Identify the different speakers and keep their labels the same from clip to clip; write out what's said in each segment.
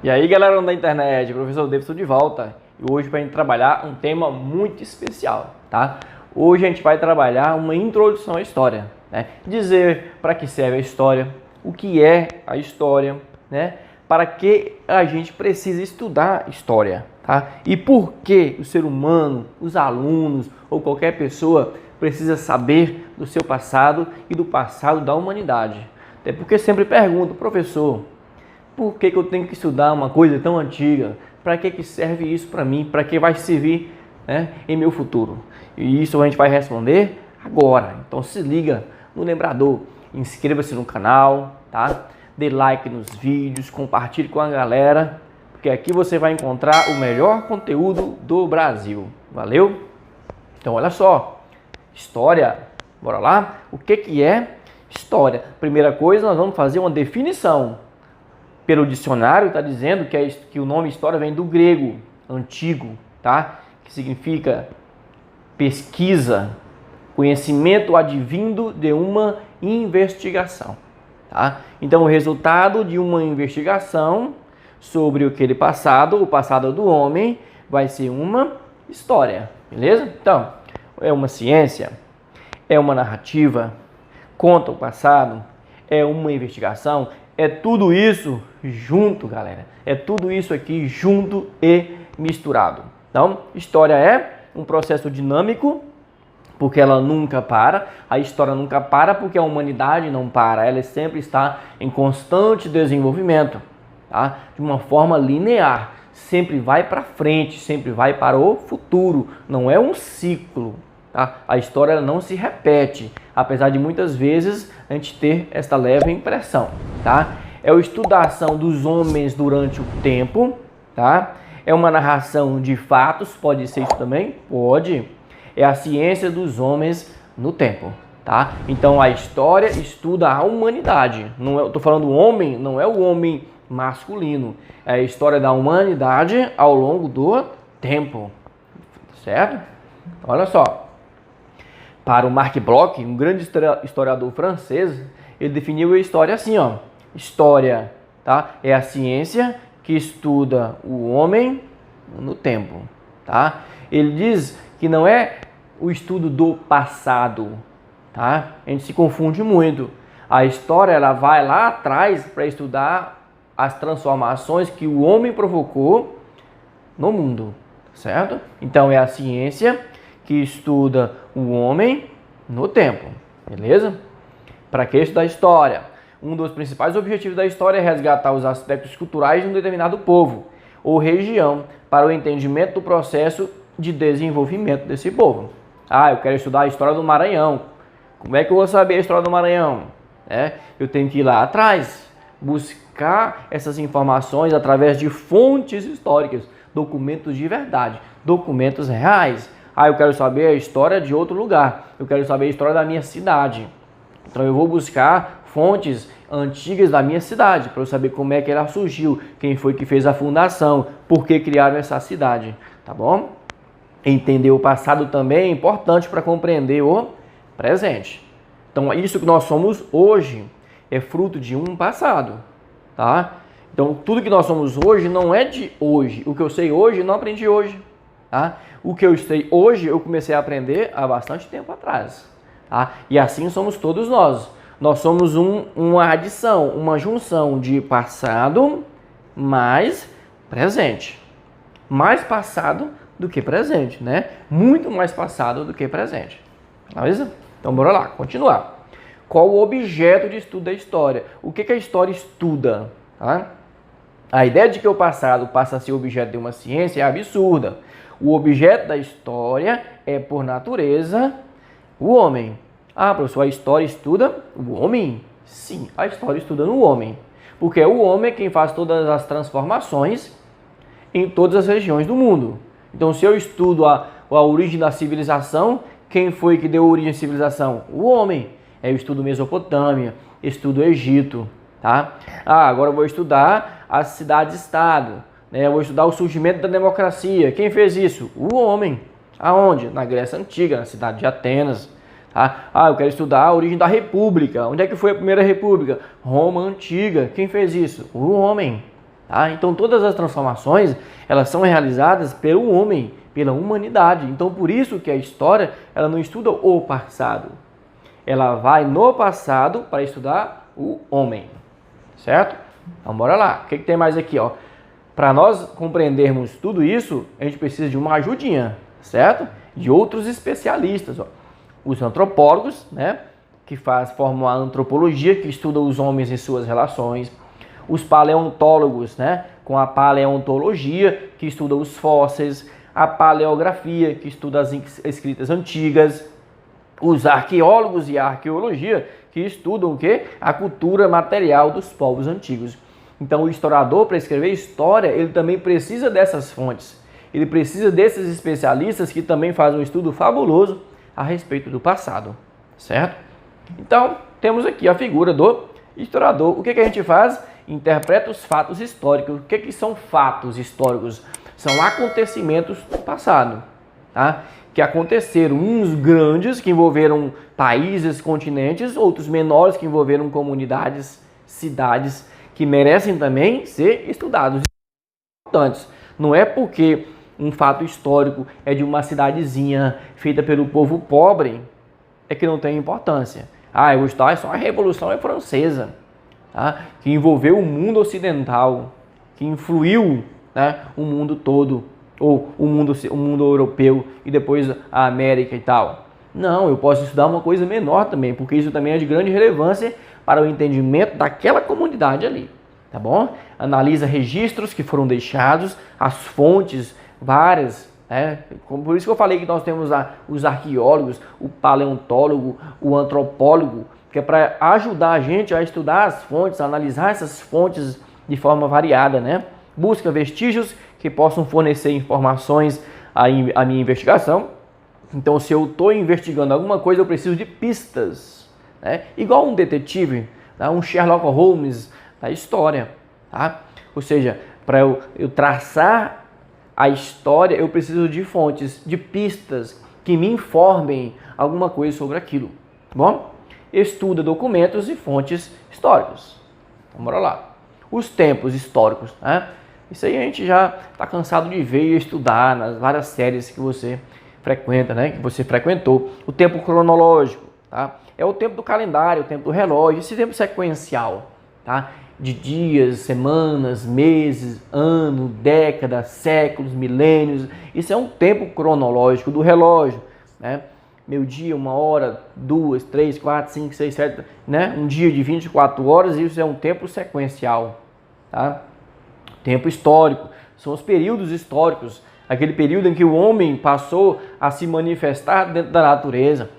Speaker 1: E aí, galera da internet, professor Davidson de volta. E hoje para a gente trabalhar um tema muito especial, tá? Hoje a gente vai trabalhar uma introdução à história, né? Dizer para que serve a história, o que é a história, né? Para que a gente precisa estudar história, tá? E por que o ser humano, os alunos ou qualquer pessoa precisa saber do seu passado e do passado da humanidade. Até porque sempre pergunto, professor, por que eu tenho que estudar uma coisa tão antiga? Para que serve isso para mim? Para que vai servir, né, em meu futuro? E isso a gente vai responder agora. Então se liga no lembrador, inscreva-se no canal, tá? Dê like nos vídeos, compartilhe com a galera, porque aqui você vai encontrar o melhor conteúdo do Brasil. Valeu? Então olha só, história, bora lá? O que é história? Primeira coisa, nós vamos fazer uma definição. Pelo dicionário está dizendo que o nome história vem do grego antigo, tá? Que significa pesquisa, conhecimento advindo de uma investigação, tá? Então o resultado de uma investigação sobre aquele passado, o passado do homem, vai ser uma história, beleza? Então, é uma ciência, é uma narrativa, conta o passado, é uma investigação. É tudo isso junto, galera. É tudo isso aqui junto e misturado. Então, história é um processo dinâmico, porque ela nunca para. A história nunca para porque a humanidade não para. Ela sempre está em constante desenvolvimento, tá? De uma forma linear. Sempre vai para frente, sempre vai para o futuro. Não é um ciclo, tá? A história ela não se repete, apesar de muitas vezes a gente ter esta leve impressão, tá? É o estudo da ação dos homens durante o tempo, tá? É uma narração de fatos, pode ser isso também? Pode. É a ciência dos homens no tempo, tá? Então a história estuda a humanidade. Não é, eu tô falando homem, não é o homem masculino. É a história da humanidade ao longo do tempo, certo? Olha só. Para o Marc Bloch, um grande historiador francês, ele definiu a história assim, ó. História, tá? É a ciência que estuda o homem no tempo, tá? Ele diz que não é o estudo do passado, tá? A gente se confunde muito. A história ela vai lá atrás para estudar as transformações que o homem provocou no mundo, certo? Então é a ciência que estuda o homem no tempo, beleza? Para que estudar história? Um dos principais objetivos da história é resgatar os aspectos culturais de um determinado povo ou região para o entendimento do processo de desenvolvimento desse povo. Ah, eu quero estudar a história do Maranhão. Como é que eu vou saber a história do Maranhão? Eu tenho que ir lá atrás, buscar essas informações através de fontes históricas, documentos de verdade, documentos reais. Ah, eu quero saber a história de outro lugar. Eu quero saber a história da minha cidade. Então eu vou buscar fontes antigas da minha cidade para eu saber como é que ela surgiu, quem foi que fez a fundação, por que criaram essa cidade, tá bom? Entender o passado também é importante para compreender o presente. Então isso que nós somos hoje é fruto de um passado, tá? Então tudo que nós somos hoje não é de hoje. O que eu sei hoje não aprendi hoje. Tá? O que eu sei hoje, eu comecei a aprender há bastante tempo atrás. Tá? E assim somos todos nós. Nós somos uma adição, uma junção de passado mais presente. Mais passado do que presente, né? Muito mais passado do que presente. Beleza? Então, bora lá, continuar. Qual o objeto de estudo da história? O que a história estuda? Tá? A ideia de que o passado passa a ser objeto de uma ciência é absurda. O objeto da história é, por natureza, o homem. Ah, professor, a história estuda o homem? Sim, a história estuda no homem. Porque é o homem quem faz todas as transformações em todas as regiões do mundo. Então, se eu estudo a origem da civilização, quem foi que deu origem à civilização? O homem. Eu estudo Mesopotâmia, estudo Egito, tá? Ah, agora eu vou estudar as cidades-estado. Eu vou estudar o surgimento da democracia. Quem fez isso? O homem. Aonde? Na Grécia Antiga, na cidade de Atenas. Tá? Ah, eu quero estudar a origem da república. Onde é que foi a primeira república? Roma Antiga. Quem fez isso? O homem. Tá? Então todas as transformações, elas são realizadas pelo homem, pela humanidade. Então por isso que a história, ela não estuda o passado. Ela vai no passado para estudar o homem. Certo? Então bora lá. O que tem mais aqui, ó? Para nós compreendermos tudo isso, a gente precisa de uma ajudinha, certo? De outros especialistas, ó. Os antropólogos, né, que formam a antropologia, que estuda os homens e suas relações. Os paleontólogos, né, com a paleontologia, que estuda os fósseis. A paleografia, que estuda as escritas antigas. Os arqueólogos e a arqueologia, que estudam o quê? A cultura material dos povos antigos. Então, o historiador, para escrever história, ele também precisa dessas fontes. Ele precisa desses especialistas que também fazem um estudo fabuloso a respeito do passado, certo? Então, temos aqui a figura do historiador. O que a gente faz? Interpreta os fatos históricos. O que são fatos históricos? São acontecimentos do passado, tá? Que aconteceram, uns grandes que envolveram países, continentes, outros menores que envolveram comunidades, cidades, que merecem também ser estudados. Importantes. Não é porque um fato histórico é de uma cidadezinha feita pelo povo pobre, é que não tem importância. Eu vou estudar só a Revolução Francesa, tá? Que envolveu o mundo ocidental, que influiu, né, o mundo todo, ou o mundo europeu e depois a América e tal. Não, eu posso estudar uma coisa menor também, porque isso também é de grande relevância para o entendimento daquela comunidade ali, tá bom? Analisa registros que foram deixados, as fontes, várias, né? Por isso que eu falei que nós temos os arqueólogos, o paleontólogo, o antropólogo, que é para ajudar a gente a estudar as fontes, a analisar essas fontes de forma variada, né? Busca vestígios que possam fornecer informações à minha investigação. Então, se eu estou investigando alguma coisa, eu preciso de pistas, né? Igual um detetive, tá? Um Sherlock Holmes da história, tá? Ou seja, para eu traçar a história, eu preciso de fontes, de pistas que me informem alguma coisa sobre aquilo, tá bom? Estuda documentos e fontes históricos. Então, bora lá. Os tempos históricos, né? Isso aí a gente já está cansado de ver e estudar nas várias séries que você frequenta, né? Que você frequentou. O tempo cronológico, tá? É o tempo do calendário, o tempo do relógio, esse tempo sequencial, tá? De dias, semanas, meses, ano, décadas, séculos, milênios. Isso é um tempo cronológico do relógio, né? Meio dia, 1 hora, 2, 3, 4, 5, 6, 7, né? Um dia de 24 horas, isso é um tempo sequencial, tá? Tempo histórico, são os períodos históricos, aquele período em que o homem passou a se manifestar dentro da natureza,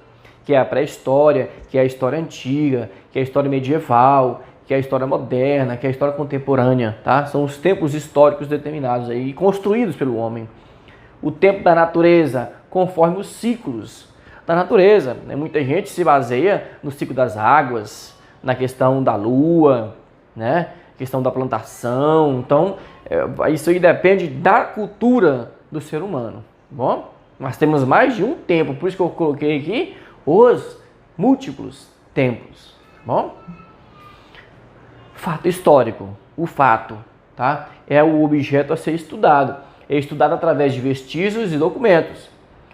Speaker 1: que é a pré-história, que é a história antiga, que é a história medieval, que é a história moderna, que é a história contemporânea, tá? São os tempos históricos determinados aí, construídos pelo homem. O tempo da natureza, conforme os ciclos da natureza, né? Muita gente se baseia no ciclo das águas, na questão da lua, né? Questão da plantação. Então, isso aí depende da cultura do ser humano, tá bom? Nós temos mais de um tempo, por isso que eu coloquei aqui os múltiplos tempos, tá bom? Fato histórico. O fato, tá? É o objeto a ser estudado. É estudado através de vestígios e documentos.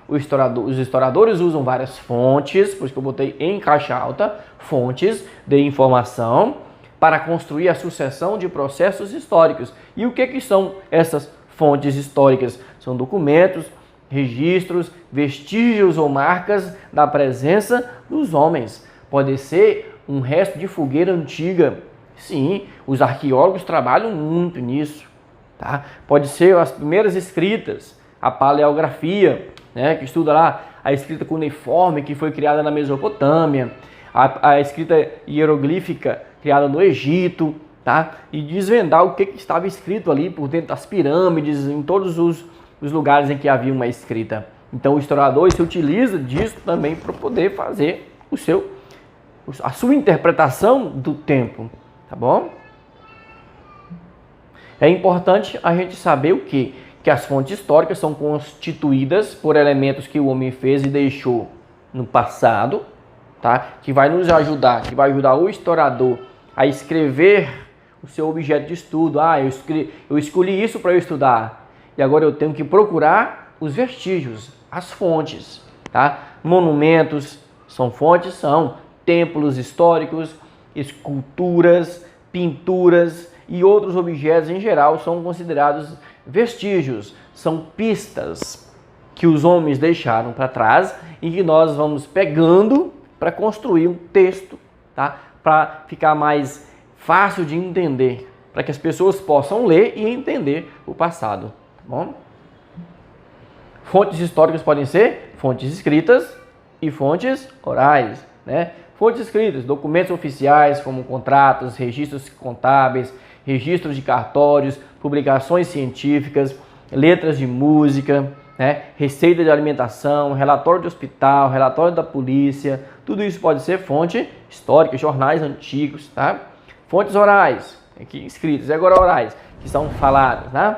Speaker 1: Os historiadores usam várias fontes, por isso que eu botei em caixa alta, fontes de informação, para construir a sucessão de processos históricos. E o que são essas fontes históricas? São documentos, registros, vestígios ou marcas da presença dos homens. Pode ser um resto de fogueira antiga. Sim, os arqueólogos trabalham muito nisso, tá? Pode ser as primeiras escritas, a paleografia, né, que estuda lá a escrita cuneiforme que foi criada na Mesopotâmia, a escrita hieroglífica criada no Egito, tá? E desvendar o que estava escrito ali por dentro das pirâmides, em todos os lugares em que havia uma escrita. Então o historiador se utiliza disso também para poder fazer a sua interpretação do tempo, tá bom? É importante a gente saber o quê? Que as fontes históricas são constituídas por elementos que o homem fez e deixou no passado, tá? Que vai nos ajudar, que vai ajudar o historiador a escrever o seu objeto de estudo. Eu escolhi isso para eu estudar e agora eu tenho que procurar os vestígios, as fontes, tá? Monumentos são fontes, são templos históricos, esculturas, pinturas e outros objetos em geral são considerados vestígios, são pistas que os homens deixaram para trás e que nós vamos pegando para construir um texto, tá? Para ficar mais fácil de entender, para que as pessoas possam ler e entender o passado, tá bom? Fontes históricas podem ser fontes escritas e fontes orais, né? Fontes escritas, documentos oficiais como contratos, registros contábeis, registros de cartórios, publicações científicas, letras de música, né? Receita de alimentação, relatório de hospital, relatório da polícia, tudo isso pode ser fonte histórica, jornais antigos, tá? Fontes orais, aqui escritas, e agora orais, que são faladas, né?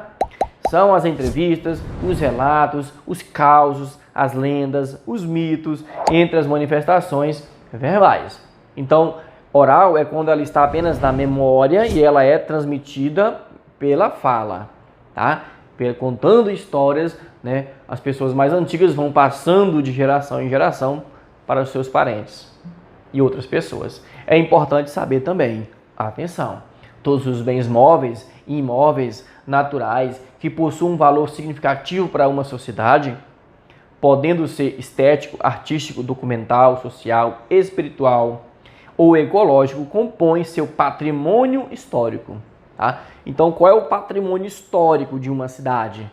Speaker 1: São as entrevistas, os relatos, os causos, as lendas, os mitos, entre as manifestações verbais. Então, oral é quando ela está apenas na memória e ela é transmitida pela fala, tá? Contando histórias, né? As pessoas mais antigas vão passando de geração em geração para os seus parentes e outras pessoas. É importante saber também, atenção, todos os bens móveis e imóveis naturais que possuem um valor significativo para uma sociedade, podendo ser estético, artístico, documental, social, espiritual ou ecológico, compõem seu patrimônio histórico. Tá? Então, qual é o patrimônio histórico de uma cidade?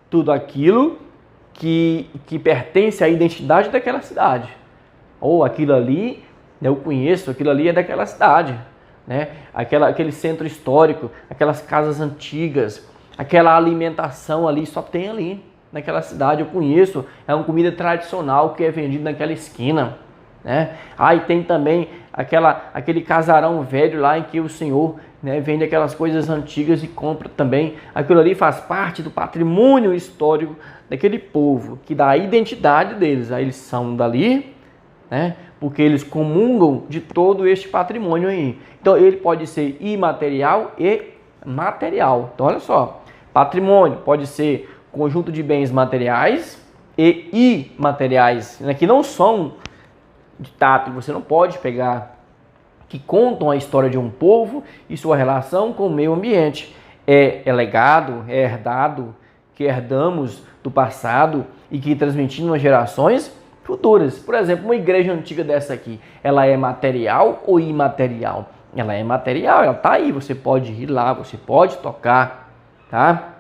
Speaker 1: Tudo aquilo que pertence à identidade daquela cidade. Ou aquilo ali, eu conheço, aquilo ali é daquela cidade. Né? Aquele centro histórico, aquelas casas antigas, aquela alimentação ali, só tem ali. Naquela cidade eu conheço, é uma comida tradicional que é vendida naquela esquina, né? E tem também aquele casarão velho lá em que o senhor, né, vende aquelas coisas antigas e compra também. Aquilo ali faz parte do patrimônio histórico daquele povo, que dá a identidade deles. Aí eles são dali, né? Porque eles comungam de todo este patrimônio aí. Então ele pode ser imaterial e material. Então olha só, patrimônio pode ser conjunto de bens materiais e imateriais, né, que não são de tato, você não pode pegar, que contam a história de um povo e sua relação com o meio ambiente. É legado, é herdado, que herdamos do passado e que transmitimos às gerações futuras. Por exemplo, uma igreja antiga dessa aqui, ela é material ou imaterial? Ela é material, ela está aí, você pode ir lá, você pode tocar, tá?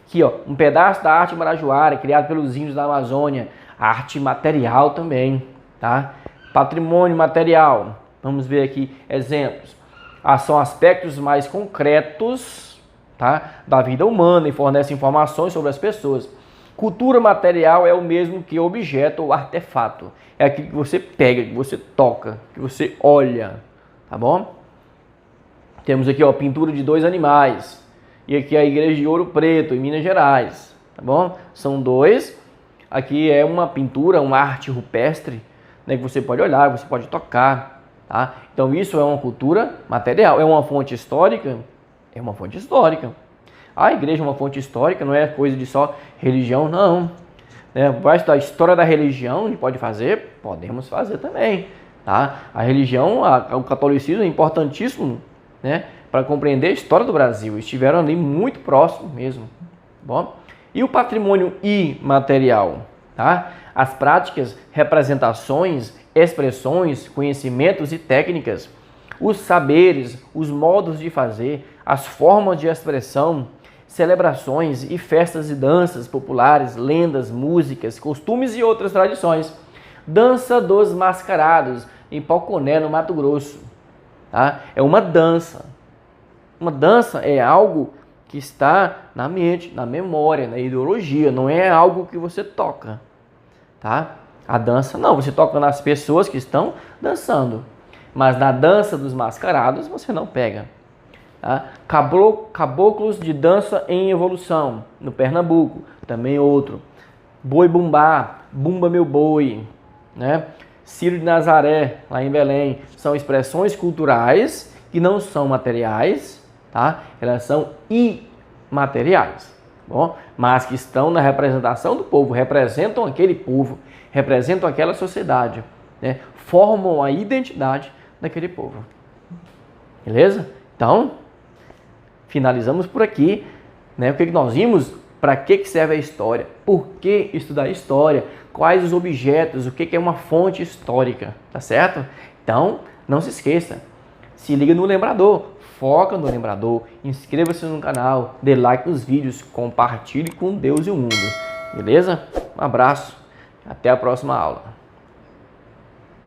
Speaker 1: Aqui, ó, um pedaço da arte marajoara, criado pelos índios da Amazônia. Arte material também, tá? Patrimônio material. Vamos ver aqui exemplos. São aspectos mais concretos, tá, da vida humana e fornecem informações sobre as pessoas. Cultura material é o mesmo que objeto ou artefato. É aquilo que você pega, que você toca, que você olha, tá bom? Temos aqui, ó, pintura de 2 animais. E aqui a igreja de Ouro Preto, em Minas Gerais, tá bom? São 2. Aqui é uma pintura, uma arte rupestre, né, que você pode olhar, você pode tocar, tá? Então isso é uma cultura material. É uma fonte histórica? É uma fonte histórica. A igreja é uma fonte histórica, não é coisa de só religião, não. Abaixo da história da religião, a gente pode fazer? Podemos fazer também, tá? A religião, o catolicismo é importantíssimo, né, para compreender a história do Brasil. Estiveram ali muito próximo mesmo. Bom? E o patrimônio imaterial? Tá? As práticas, representações, expressões, conhecimentos e técnicas, os saberes, os modos de fazer, as formas de expressão, celebrações e festas e danças populares, lendas, músicas, costumes e outras tradições. Dança dos Mascarados, em Poconé, no Mato Grosso. Tá? É uma dança. Uma dança é algo que está na mente, na memória, na ideologia, não é algo que você toca, tá? A dança não, você toca nas pessoas que estão dançando, mas na dança dos mascarados você não pega, tá? Caboclos de dança em evolução, no Pernambuco, também outro. Boi bumbá, bumba meu boi, né? Ciro de Nazaré, lá em Belém, são expressões culturais que não são materiais, tá? Elas são imateriais, bom? Mas que estão na representação do povo, representam aquele povo, representam aquela sociedade, né? Formam a identidade daquele povo. Beleza? Então, finalizamos por aqui, né? O que nós vimos? Para que serve a história? Por que estudar história? Quais os objetos? O que é uma fonte histórica? Tá certo? Então, não se esqueça. Se liga no lembrador. Foca no lembrador. Inscreva-se no canal. Dê like nos vídeos. Compartilhe com Deus e o mundo. Beleza? Um abraço. Até a próxima aula.